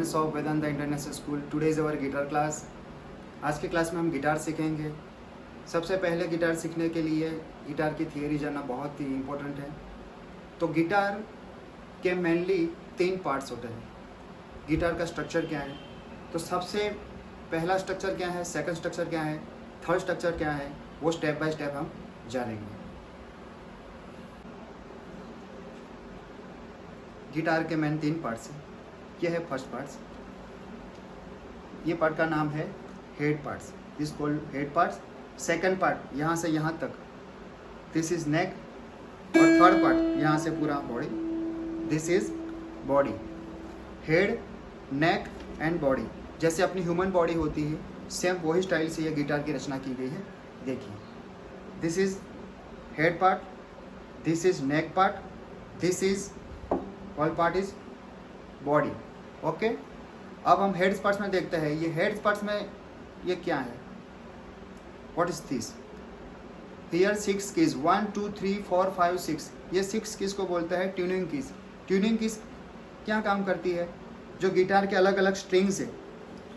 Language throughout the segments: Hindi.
Students of Vedanta international school, today is our guitar class. आज के क्लास में हम गिटार सीखेंगे। सबसे पहले गिटार सीखने के लिए गिटार की थियोरी जानना बहुत ही इम्पोर्टेंट है। तो गिटार के मेनली 3 पार्ट्स होते हैं। गिटार का स्ट्रक्चर क्या है, तो सबसे पहला स्ट्रक्चर क्या है, सेकंड स्ट्रक्चर क्या है, थर्ड स्ट्रक्चर क्या है, वो स्टेप बाय स्टेप हम जानेंगे। गिटार के मेन 3 पार्ट्स हैं। यह है फर्स्ट पार्ट्स। ये पार्ट का नाम है head parts, this called head parts. Second part यहाँ से यहाँ तक, दिस इज नेक। और थर्ड पार्ट यहाँ से पूरा body, this is body. Head, neck and body, जैसे अपनी ह्यूमन बॉडी होती है, सेम वही स्टाइल से ये गिटार की रचना की गई है। देखिए, this is head part, this is neck part, this is all part is body. Okay, अब हम हेड पार्ट्स में देखते हैं। ये हेड पार्ट्स में ये क्या है, what is this? Here 6 keys, 1 2 3 4 5 6। ये 6 कीज को बोलते हैं ट्यूनिंग कीज। ट्यूनिंग कीज क्या काम करती है? जो गिटार के अलग अलग स्ट्रिंग्स है,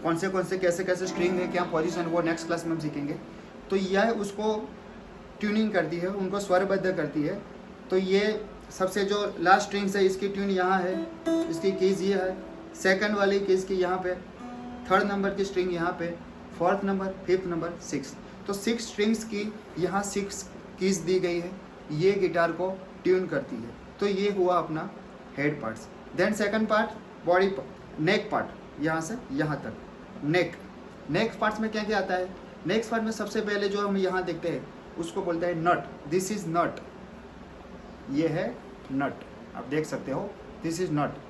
कौन से कैसे कैसे स्ट्रिंग है, क्या पोजीशन, वो नेक्स्ट क्लास में हम सीखेंगे। तो यह उसको ट्यूनिंग करती है, उनको स्वरबद्ध करती है। तो ये सबसे जो लास्ट स्ट्रिंग्स है, इसकी ट्यून यहाँ है, इसकी कीज ये है, सेकंड वाली कीज की यहाँ पे, थर्ड नंबर की स्ट्रिंग यहाँ पे, फोर्थ नंबर, फिफ्थ नंबर, 6। तो 6 स्ट्रिंग्स की यहाँ 6 कीज दी गई है, ये गिटार को ट्यून करती है। तो ये हुआ अपना head parts. Then second part body, neck part, यहाँ से यहाँ तक नेक। नेक पार्ट्स में क्या क्या आता है? नेक्स्ट पार्ट में सबसे पहले जो हम यहाँ देखते हैं उसको बोलते हैं नट। दिस इज नट, ये है नट, आप देख सकते हो, दिस इज नट।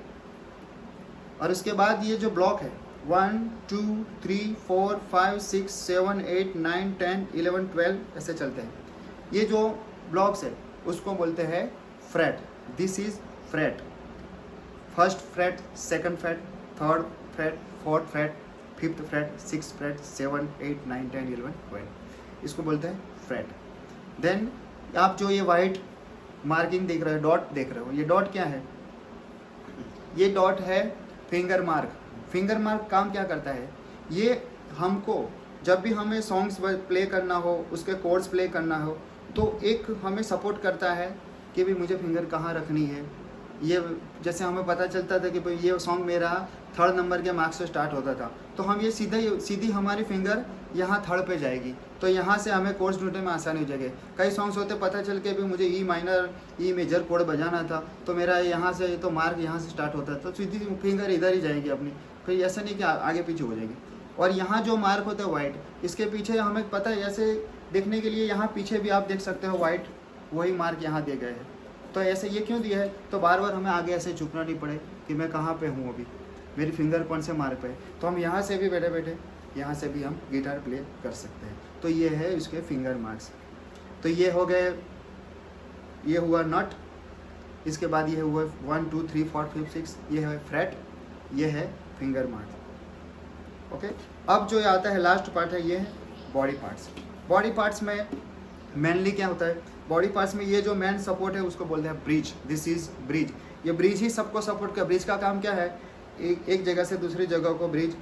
और उसके बाद ये जो ब्लॉक है 1 2 3 4 5 6 7 8 9 10 11 12 ऐसे चलते हैं। ये जो ब्लॉक्स है उसको बोलते हैं freight. This is freight, first freight, second freight, third freight, fourth freight, fifth freight, six freight, 7 8 9 10 11 12, इसको बोलते हैं फ्रेट। देन आप जो ये वाइट मार्किंग देख रहे हो, डॉट देख रहे हो, ये डॉट क्या है? ये डॉट है फिंगर मार्क। फिंगर मार्क काम क्या करता है? ये हमको जब भी हमें सॉन्ग्स प्ले करना हो, उसके कोर्ड्स प्ले करना हो, तो एक हमें सपोर्ट करता है कि भाई मुझे फिंगर कहाँ रखनी है। ये जैसे हमें पता चलता था कि भाई ये सॉन्ग मेरा थर्ड नंबर के मार्क्स से स्टार्ट होता था, तो हम ये सीधी हमारी फिंगर यहाँ थर्ड पे जाएगी, तो यहाँ से हमें कोर्ड्स ढूंढने में आसानी हो जाएगी। कई सॉन्ग्स होते पता चल के भी मुझे ई माइनर, ई मेजर कोड बजाना था, तो मेरा यहाँ से तो मार्क यहाँ से स्टार्ट होता है, तो सीधी फिंगर इधर ही जाएगी अपनी, फिर ऐसा नहीं कि आगे पीछे हो जाएगी। और यहाँ जो मार्क होता है वाइट, इसके पीछे हमें पता है, ऐसे देखने के लिए यहाँ पीछे भी आप देख सकते हो वाइट, वही मार्क यहाँ दिए गए हैं। तो ऐसे ये क्यों दिया है? तो बार बार हमें आगे ऐसे झुकना नहीं पड़े कि मैं कहाँ पे हूँ, अभी मेरी फिंगर कौन से मार्क पे है। तो हम यहाँ से भी बैठे बैठे यहाँ से भी हम गिटार प्ले कर सकते हैं। तो ये है इसके फिंगर मार्क्स। तो ये हो गए, ये हुआ नट। इसके बाद ये हुआ 1 2 3 4 5 6, ये है फ्रेट, ये है फिंगर मार्क्स। ओके, अब जो आता है लास्ट पार्ट है, ये है बॉडी पार्ट्स। बॉडी पार्ट्स में मेनली क्या होता है? बॉडी पार्ट्स में ये जो मेन सपोर्ट है उसको बोलते हैं ब्रिज। This is bridge. ये ब्रिज ही सबको सपोर्ट कर। ब्रिज का काम क्या है? एक जगह से दूसरी जगह को ब्रिज,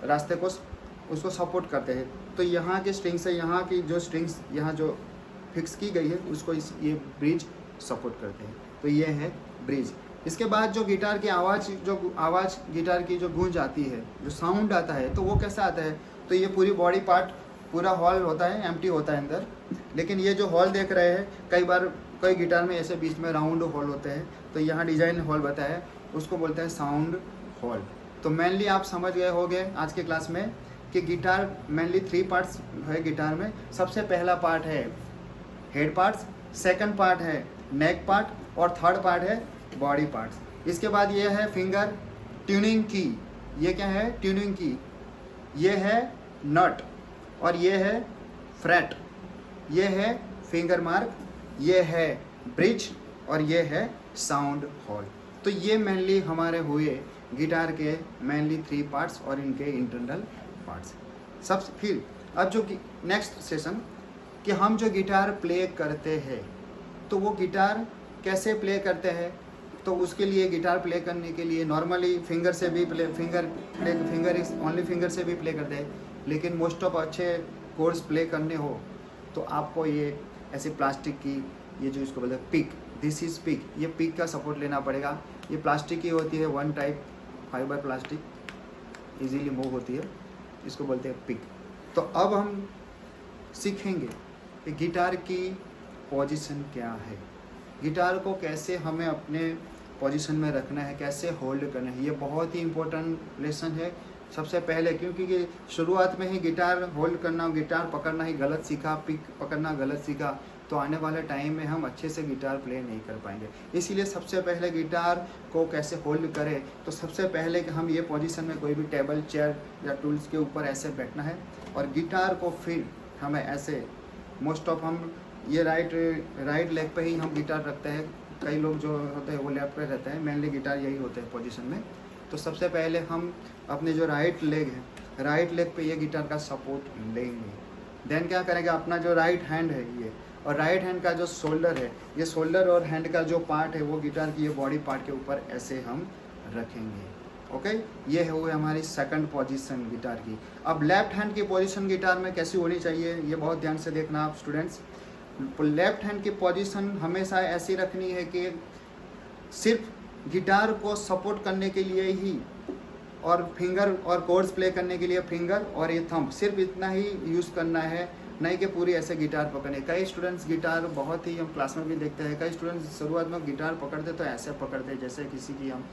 रास्ते को उसको सपोर्ट करते हैं। तो यहाँ के स्ट्रिंग्स से यहाँ की जो स्ट्रिंग्स यहाँ जो फिक्स की गई है उसको ये ब्रिज सपोर्ट करते हैं। तो ये है ब्रिज। इसके बाद जो गिटार की आवाज़ गिटार की जो गूंज आती है, जो साउंड आता है, तो वो कैसा आता है? तो ये पूरी बॉडी पार्ट, पूरा हॉल होता है, एम्प्टी होता है अंदर, लेकिन ये जो हॉल देख रहे हैं, कई गिटार में ऐसे बीच में राउंड हॉल होते हैं, तो यहाँ डिजाइन हॉल बताया, उसको बोलते हैं साउंड हॉल। तो मेनली आप समझ गए होंगे आज के क्लास में कि गिटार मेनली 3 पार्ट्स है गिटार में। सबसे पहला पार्ट है हेड पार्ट्स, सेकंड पार्ट है नेक पार्ट, और थर्ड पार्ट है बॉडी पार्ट्स। इसके बाद ये है फिंगर, ट्यूनिंग की। ये क्या है? ट्यूनिंग की। ये है नट, और ये है फ्रेट, ये है फिंगर मार्क, ये है ब्रिज, और ये है साउंड हॉल। तो ये मेनली हमारे हुए गिटार के मेनली 3 पार्ट्स और इनके इंटरनल पार्ट्स। सब फिर अब जो नेक्स्ट सेशन कि हम जो गिटार प्ले करते हैं, तो वो गिटार कैसे प्ले करते हैं, तो उसके लिए गिटार प्ले करने के लिए नॉर्मली फिंगर से भी ओनली फिंगर से भी प्ले करते हैं, लेकिन मोस्ट ऑफ अच्छे कोर्स प्ले करने हो तो आपको ये ऐसे प्लास्टिक की, ये जो इसको बोलते हैं पिक, दिस इज़ पिक, ये पिक का सपोर्ट लेना पड़ेगा। ये प्लास्टिक की होती है, one type fibre plastic, easily move होती है, इसको बोलते हैं पिक। तो अब हम सीखेंगे कि गिटार की पोजीशन क्या है, गिटार को कैसे हमें अपने पोजीशन में रखना है, कैसे होल्ड करना है। ये बहुत ही इम्पोर्टेंट लेसन है सबसे पहले, क्योंकि शुरुआत में ही गिटार होल्ड करना, गिटार पकड़ना ही गलत सीखा, पिक पकड़ना गलत सीखा, तो आने वाले टाइम में हम अच्छे से गिटार प्ले नहीं कर पाएंगे। इसीलिए सबसे पहले गिटार को कैसे होल्ड करें, तो सबसे पहले हम ये पोजीशन में कोई भी टेबल, चेयर या टूल्स के ऊपर ऐसे बैठना है, और गिटार को फिर हमें ऐसे, मोस्ट ऑफ हम ये राइट लेग पे ही हम गिटार रखते हैं, कई लोग जो होते हैं वो लेफ्ट पे रहते हैं, मेनली गिटार यही होते हैं पोजीशन में। तो सबसे पहले हम अपने जो राइट लेग है, राइट लेग पे ये गिटार का सपोर्ट लेंगे। देन क्या करेंगे, अपना जो राइट हैंड है ये, और राइट हैंड का जो शोल्डर है, ये शोल्डर और हैंड का जो पार्ट है वो गिटार की ये बॉडी पार्ट के ऊपर ऐसे हम रखेंगे। ओके, ये है वो हमारी सेकंड पोजीशन गिटार की। अब लेफ्ट हैंड की पोजीशन गिटार में कैसी होनी चाहिए, ये बहुत ध्यान से देखना आप स्टूडेंट्स। लेफ्ट हैंड की पोजीशन हमेशा ऐसी रखनी है कि सिर्फ गिटार को सपोर्ट करने के लिए ही, और फिंगर और कोर्ड्स प्ले करने के लिए फिंगर और ये थंब, सिर्फ इतना ही यूज़ करना है, नहीं कि पूरी ऐसे गिटार पकड़े। कई स्टूडेंट्स गिटार बहुत ही, हम क्लास में भी देखते हैं, कई स्टूडेंट्स शुरुआत में गिटार पकड़ते तो ऐसे पकड़ते जैसे किसी की हम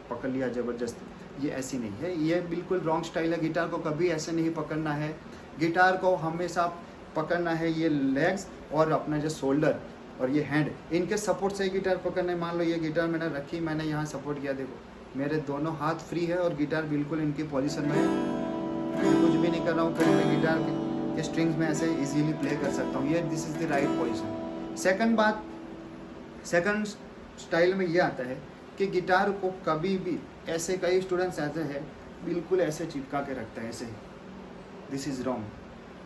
पकड़ लिया ज़बरदस्त। ये ऐसी नहीं है, ये बिल्कुल रॉन्ग स्टाइल है। गिटार को कभी ऐसे नहीं पकड़ना है, गिटार को हमेशा पकड़ना है ये लेग्स और अपना जो शोल्डर और ये हैंड, इनके सपोर्ट से गिटार पकड़ना है। मान लो ये गिटार मैंने रखी, मैंने यहाँ सपोर्ट किया, देखो मेरे दोनों हाथ फ्री है और गिटार बिल्कुल इनकी पोजीशन में है, मैं कुछ भी नहीं कर रहा हूँ, फिर मैं गिटार के स्ट्रिंग्स में ऐसे इजीली प्ले कर सकता हूँ। ये this is the right position. Second बात, सेकंड स्टाइल में ये आता है कि गिटार को कभी भी ऐसे, कई स्टूडेंट्स ऐसे हैं बिल्कुल ऐसे चिपका के रखते हैं ऐसे, this is wrong,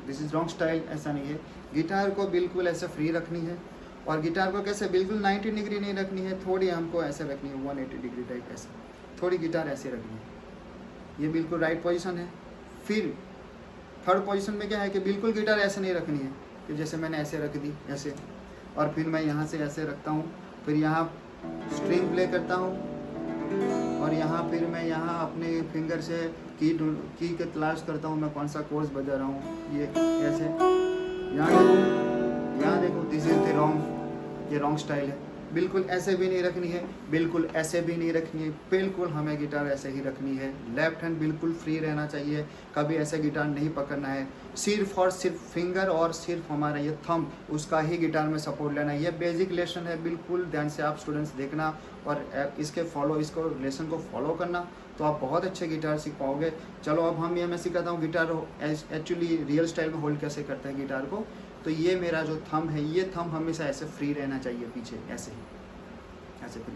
this is wrong style. ऐसा नहीं है, गिटार को बिल्कुल ऐसे फ्री रखनी है, और गिटार को कैसे बिल्कुल 90 डिग्री नहीं रखनी है, थोड़ी हमको ऐसे रखनी है 180 डिग्री टाइप, ऐसे थोड़ी गिटार ऐसे रखनी है। ये बिल्कुल राइट पोजीशन है। फिर थर्ड पोजीशन में क्या है कि बिल्कुल गिटार ऐसे नहीं रखनी है कि जैसे मैंने ऐसे रख दी ऐसे, और फिर मैं यहाँ से ऐसे रखता हूँ, फिर यहाँ स्ट्रिंग प्ले करता हूँ, और यहाँ फिर मैं यहाँ अपने फिंगर से की के तलाश करता हूँ मैं कौन सा कोर्स बजा रहा हूँ, ये ऐसे। यहाँ देखो दिस इज द रॉन्ग, ये रॉन्ग स्टाइल है। बिल्कुल ऐसे भी नहीं रखनी है, बिल्कुल ऐसे भी नहीं रखनी है, बिल्कुल हमें गिटार ऐसे ही रखनी है। लेफ्ट हैंड बिल्कुल फ्री रहना चाहिए, कभी ऐसे गिटार नहीं पकड़ना है, सिर्फ और सिर्फ फिंगर और सिर्फ हमारा ये थंब, उसका ही गिटार में सपोर्ट लेना है। ये बेसिक लेसन है, बिल्कुल ध्यान से आप स्टूडेंट्स देखना और इसको लेसन को फॉलो करना, तो आप बहुत अच्छे गिटार सीख पाओगे। चलो अब मैं सिखाता हूँ गिटार एक्चुअली रियल स्टाइल में होल्ड कैसे करते हैं गिटार को। तो ये मेरा जो थंब है, ये थंब हमेशा ऐसे फ्री रहना चाहिए पीछे, ऐसे ही, ऐसे फ्री,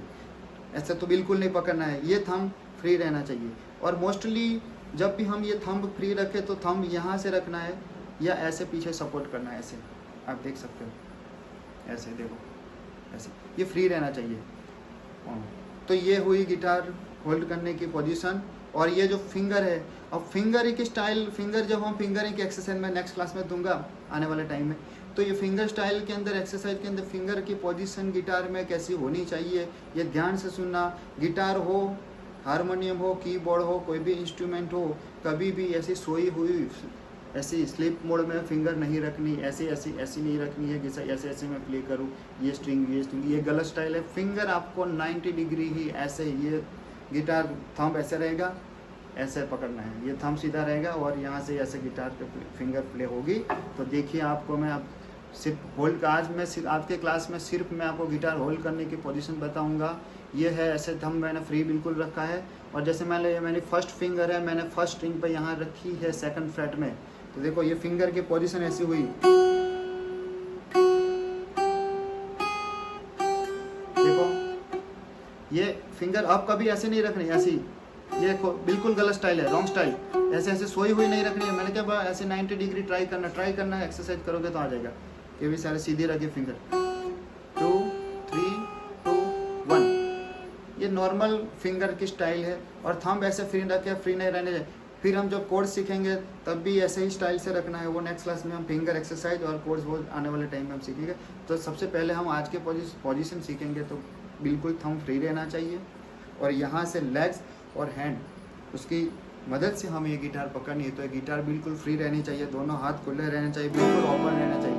ऐसे तो बिल्कुल नहीं पकड़ना है, ये थंब फ्री रहना चाहिए। और मोस्टली जब भी हम ये थंब फ्री रखें तो थंब यहाँ से रखना है या ऐसे पीछे सपोर्ट करना है, ऐसे आप देख सकते हो, ऐसे देखो, ऐसे ये फ्री रहना चाहिए। तो ये हुई गिटार होल्ड करने की पोजीशन। और ये जो फिंगर है, अब फिंगर की स्टाइल, फिंगर जब हम फिंगरिंग की एक्सरसाइज में नेक्स्ट क्लास में दूंगा आने वाले टाइम में, तो ये फिंगर स्टाइल के अंदर, एक्सरसाइज के अंदर फिंगर की पोजीशन गिटार में कैसी होनी चाहिए, ये ध्यान से सुनना। गिटार हो, हारमोनियम हो, कीबोर्ड हो, कोई भी इंस्ट्रूमेंट हो, कभी भी ऐसी सोई हुई ऐसी स्लिप मोड में फिंगर नहीं रखनी, ऐसी नहीं रखनी है कि ऐसे मैं प्ले करूँ, ये स्ट्रिंग, ये गलत स्टाइल है। फिंगर आपको 90 डिग्री ही ऐसे, ये गिटार थंब ऐसे रहेगा, ऐसे पकड़ना है, ये थंब सीधा रहेगा और यहाँ से ऐसे गिटार पे फिंगर प्ले होगी। तो देखिए आपको मैं अब सिर्फ होल्ड का, आज मैं सिर्फ आपके क्लास में सिर्फ मैं आपको गिटार होल्ड करने की पोजीशन बताऊंगा। ये है ऐसे थंब मैंने फ्री बिल्कुल रखा है, और जैसे मेरी फर्स्ट फिंगर है, मैंने फर्स्ट स्ट्रिंग पे यहाँ रखी है सेकंड फ्रेट में, तो देखो ये फिंगर की पोजीशन ऐसी हुई, देखो ये फिंगर अब कभी ऐसे नहीं रखनी, ऐसी, ये बिल्कुल गलत स्टाइल है, रॉन्ग स्टाइल। ऐसे सोई हुई नहीं रखनी है। मैंने क्या ऐसे 90 डिग्री ट्राई करना है, एक्सरसाइज करोगे तो आ जाएगा। ये भी सारे सीधी रखिए फिंगर, 2 3 2 1, नॉर्मल फिंगर की स्टाइल है, और थंब ऐसे फ्री रखे, फ्री नहीं रहने चाहिए। फिर हम जब कोर्स सीखेंगे तब भी ऐसे ही स्टाइल से रखना है, वो नेक्स्ट क्लास में हम फिंगर एक्सरसाइज और कोर्स वो आने वाले टाइम में हम सीखेंगे। तो सबसे पहले हम आज के पोजीशन सीखेंगे, तो बिल्कुल थंब फ्री रहना चाहिए, और यहाँ से लेग्स और हैंड उसकी मदद से हमें ये गिटार पकड़नी है। तो ये गिटार बिल्कुल फ्री रहनी चाहिए, दोनों हाथ खुले रहने चाहिए, बिल्कुल ओपन रहना चाहिए,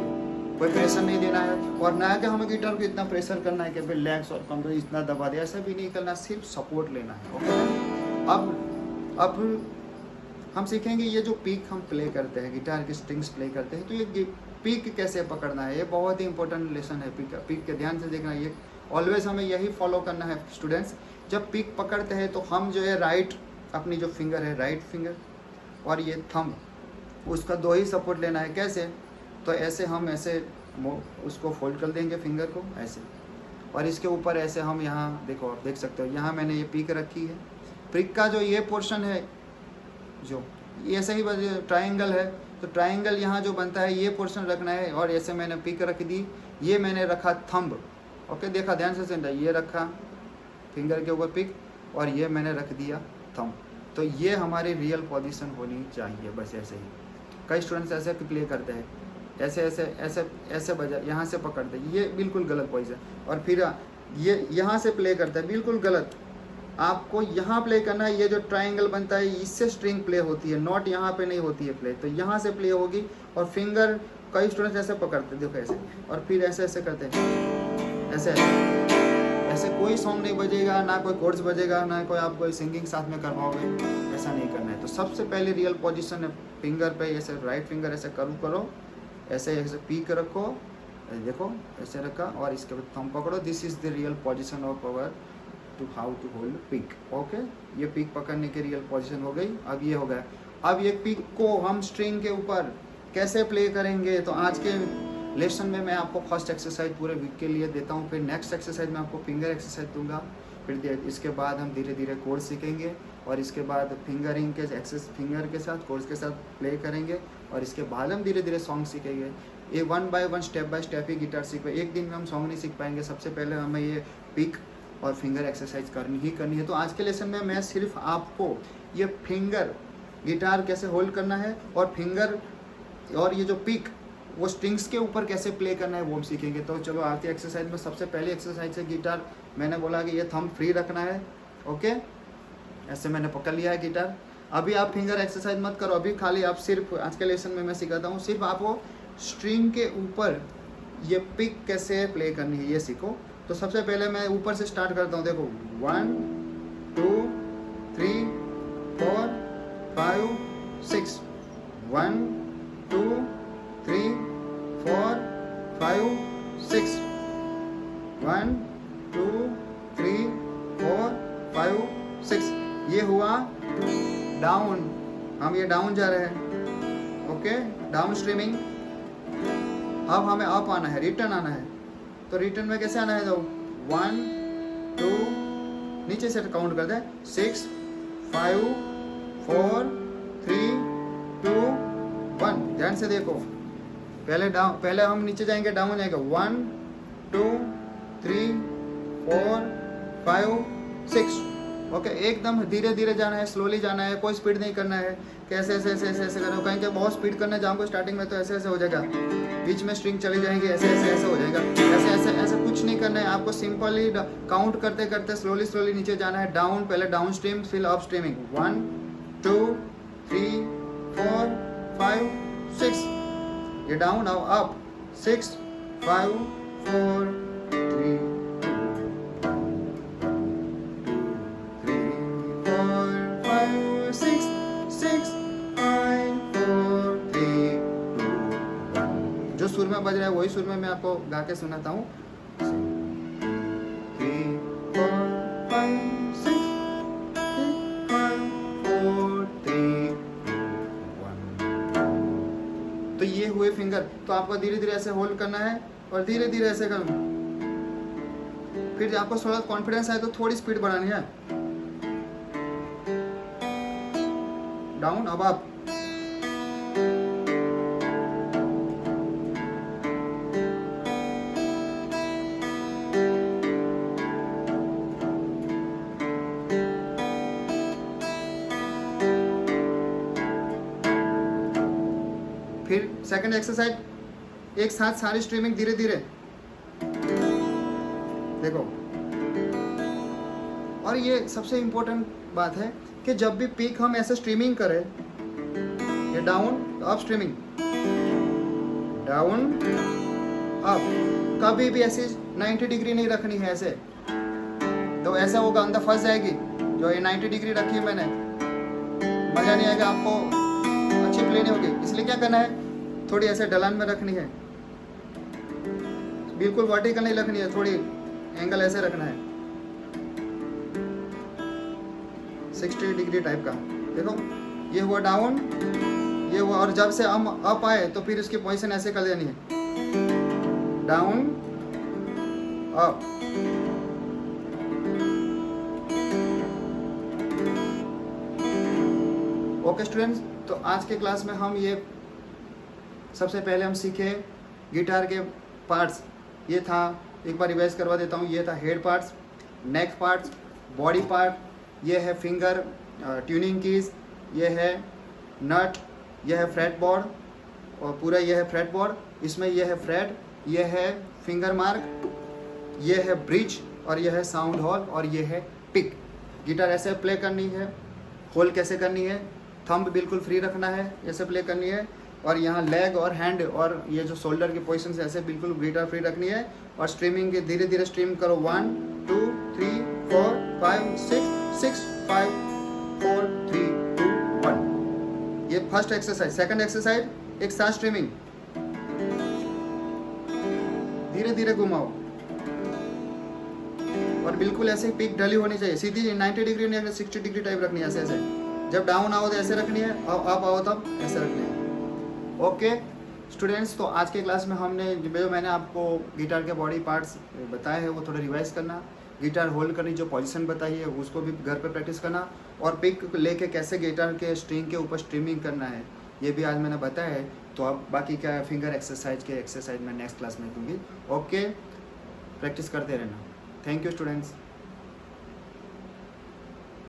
कोई प्रेशर नहीं देना है। और ना कि हमें गिटार को इतना प्रेशर करना है कि भाई लेग्स और कमर इतना दबा दे, ऐसा भी नहीं करना, सिर्फ सपोर्ट लेना है। ओके, अब हम सीखेंगे ये जो पीक हम प्ले करते हैं, गिटार की स्ट्रिंग्स प्ले करते हैं, तो ये पीक कैसे पकड़ना है, ये बहुत ही इंपॉर्टेंट लेसन है। पीक के ध्यान से देखना, ये ऑलवेज हमें यही फॉलो करना है स्टूडेंट्स। जब पीक पकड़ते हैं तो हम जो है राइट, अपनी जो फिंगर है राइट फिंगर और ये थंब, उसका दो ही सपोर्ट लेना है। कैसे? तो ऐसे हम ऐसे उसको फोल्ड कर देंगे फिंगर को ऐसे, और इसके ऊपर ऐसे हम यहाँ देखो, आप देख सकते हो यहाँ मैंने ये पीक रखी है। पीक का जो ये पोर्शन है, जो ऐसे ही ट्रायंगल है, तो ट्रायंगल यहाँ जो बनता है ये पोर्शन रखना है, और ऐसे मैंने पीक रख दी, ये मैंने रखा थंब। ओके, देखा ध्यान से सेंटर, ये रखा फिंगर के ऊपर पिक, और ये मैंने रख दिया थंब। तो ये हमारी रियल पोजीशन होनी चाहिए, बस ऐसे ही। कई स्टूडेंट्स ऐसे प्ले करते हैं, ऐसे ऐसे ऐसे ऐसे बजा, यहाँ से पकड़ते, ये बिल्कुल गलत पोजीशन। और फिर ये यहाँ से प्ले करता है, बिल्कुल गलत। आपको यहाँ प्ले करना है, ये जो ट्रायंगल बनता है इससे स्ट्रिंग प्ले होती है, नॉट यहाँ पे नहीं होती है प्ले, तो यहाँ से प्ले होगी। और फिंगर कई स्टूडेंट्स ऐसे पकड़ते, देखो ऐसे, और फिर ऐसे ऐसे करते हैं, ऐसे ऐसे कोई सॉन्ग नहीं बजेगा, ना कोई कोर्स बजेगा, ना कोई आप कोई सिंगिंग साथ में करवाओगे, ऐसा नहीं करना है। तो सबसे पहले रियल पोजीशन है फिंगर पे, ऐसे राइट फिंगर ऐसे करो, ऐसे ऐसे पीक रखो, देखो ऐसे रखा, और इसके बाद थंब पकड़ो। This is the real position of our to how to hold pick. Okay, ये पिक पकड़ने की रियल पोजीशन हो गई। अब ये हो गया, अब ये पिक को हम स्ट्रिंग के ऊपर कैसे प्ले करेंगे, तो आज के लेसन में मैं आपको फर्स्ट एक्सरसाइज पूरे वीक के लिए देता हूँ, फिर नेक्स्ट एक्सरसाइज में आपको फिंगर एक्सरसाइज दूंगा, फिर इसके बाद हम धीरे धीरे कोर्स सीखेंगे, और इसके बाद फिंगरिंग के एक्सेस फिंगर के साथ कोर्स के साथ प्ले करेंगे, और इसके बाद हम धीरे धीरे सॉन्ग सीखेंगे। ये 1 बाय 1 स्टेप बाय स्टेप ही गिटार सीख, एक दिन में हम सॉन्ग नहीं सीख पाएंगे। सबसे पहले हमें ये पिक और फिंगर एक्सरसाइज करनी है। तो आज के लेसन में मैं सिर्फ आपको ये फिंगर गिटार कैसे होल्ड करना है, और फिंगर और ये जो पिक वो स्ट्रिंग्स के ऊपर कैसे प्ले करना है वो हम सीखेंगे। तो चलो आज की एक्सरसाइज में सबसे पहली एक्सरसाइज है गिटार। मैंने बोला कि ये थंब फ्री रखना है। ओके, ऐसे मैंने पकड़ लिया है गिटार। अभी आप फिंगर एक्सरसाइज मत करो, अभी खाली आप सिर्फ आज के लेसन में मैं सिखाता हूँ, सिर्फ आपको स्ट्रिंग के ऊपर ये पिक कैसे प्ले करनी है ये सीखो। तो सबसे पहले मैं ऊपर से स्टार्ट करता हूँ, देखो 1 2 3 4 5 6, 1 2 3 4 5 6, 1 2 3 4 5 6। ये हुआ डाउन, हम ये डाउन जा रहे हैं। Okay, down streaming. अब हमें अप आना है, रिटर्न आना है। तो रिटर्न में कैसे आना है, तो 1 2 नीचे से काउंट करते हैं, 6 5 4 3 2 1। ध्यान से देखो, पहले हम नीचे जाएंगे, डाउन जाएगा 1 2 3 4 5 6। ओके, एकदम धीरे धीरे जाना है, स्लोली जाना है, कोई स्पीड नहीं करना है। कैसे ऐसे ऐसे ऐसे ऐसे करो, कहीं बहुत स्पीड करने जाओगे स्टार्टिंग में तो ऐसे ऐसे हो जाएगा, बीच में स्ट्रिंग चली जाएंगी, ऐसे ऐसे ऐसे हो जाएगा। ऐसे ऐसे ऐसे कुछ नहीं करना है आपको, सिंपली काउंट करते करते स्लोली स्लोली नीचे जाना है। डाउन, पहले डाउन स्ट्रीम, फिर अप स्ट्रीमिंग, 1 2 3 4 5 6। ये डाउन, अब अप 6 5 4 3 जो सुर में बज रहा है वही सुर में मैं आपको गा के सुनाता हूँ। 3 4 5 6 5 4 3 1। तो ये हुए फिंगर। तो आपको धीरे धीरे ऐसे होल्ड करना है और धीरे धीरे ऐसे करना। फिर आपको थोड़ा कॉन्फिडेंस आए तो थोड़ी स्पीड बढ़ानी है। डाउन, अब अप, फिर सेकंड एक्सरसाइज एक साथ सारी स्ट्रीमिंग धीरे धीरे देखो। और ये सबसे इम्पोर्टेंट बात है कि जब भी पीक हम ऐसे स्ट्रीमिंग करें, ये down up streaming, down up, कभी भी ऐसे 90 डिग्री नहीं रखनी है ऐसे, तो ऐसा होगा अंदर फंस जाएगी। जो ये 90 डिग्री रखी है मैंने, मज़ा नहीं आएगा आपको, अच्छी प्ले नहीं होगी। इसलिए क्या करना है, थोड़ी ऐसे ढलान में रखनी है, बिल्कुल वर्टिकल नहीं रखनी है, थोड़ी एंगल ऐसे रखना है 60 डिग्री टाइप का। देखो ये हुआ डाउन, ये हुआ, और जब से हम अप आए तो फिर इसकी पोजीशन ऐसे कर देनी है, डाउन अप। ओके स्टूडेंट्स, तो आज के क्लास में हम ये सबसे पहले हम सीखे गिटार के पार्ट्स। ये था, एक बार रिवाइज करवा देता हूँ, ये था हेड पार्ट्स, नेक पार्ट्स, बॉडी पार्ट, ये है फिंगर ट्यूनिंग कीज, ये है नट, ये है फ्रेट बोर्ड, और पूरा ये है फ्रेट बोर्ड, इसमें ये है फ्रेट, ये है फिंगर मार्क, ये है ब्रिज, और ये है साउंड हॉल, और ये है पिक। गिटार ऐसे प्ले करनी है, होल कैसे करनी है, थंब बिल्कुल फ्री रखना है, ऐसे प्ले करनी है, और यहाँ लेग और हैंड और ये जो शोल्डर की पोजीशन से ऐसे बिल्कुल गिटार फ्री रखनी है। और स्ट्रीमिंग के धीरे धीरे स्ट्रीम करो, 1 2 3 4 5 6 6 5 4 3 2 1। ये फर्स्ट एक्सरसाइज। सेकंड एक्सरसाइज एक साथ स्ट्रीमिंग, धीरे धीरे घुमाओ, और बिल्कुल ऐसे पिक ढली होनी चाहिए, सीधी 90 डिग्री नहीं, 60 डिग्री टाइप रखनी है, ऐसे ऐसे। जब डाउन आओ तो ऐसे रखनी है, और अप आओ तब ऐसे रखनी है। ओके स्टूडेंट्स, तो आज के क्लास में हमने जो मैंने आपको गिटार के बॉडी पार्ट्स बताए हैं वो थोड़ा रिवाइज करना, गिटार होल्ड करनी जो पोजीशन बताई है उसको भी घर पे प्रैक्टिस करना, और पिक लेके कैसे गिटार के स्ट्रिंग के ऊपर स्ट्रीमिंग करना है ये भी आज मैंने बताया है। तो अब बाकी क्या फिंगर एक्सरसाइज के एक्सरसाइज मैं नेक्स्ट क्लास में दूंगी। ओके, प्रैक्टिस करते रहना। Thank you students.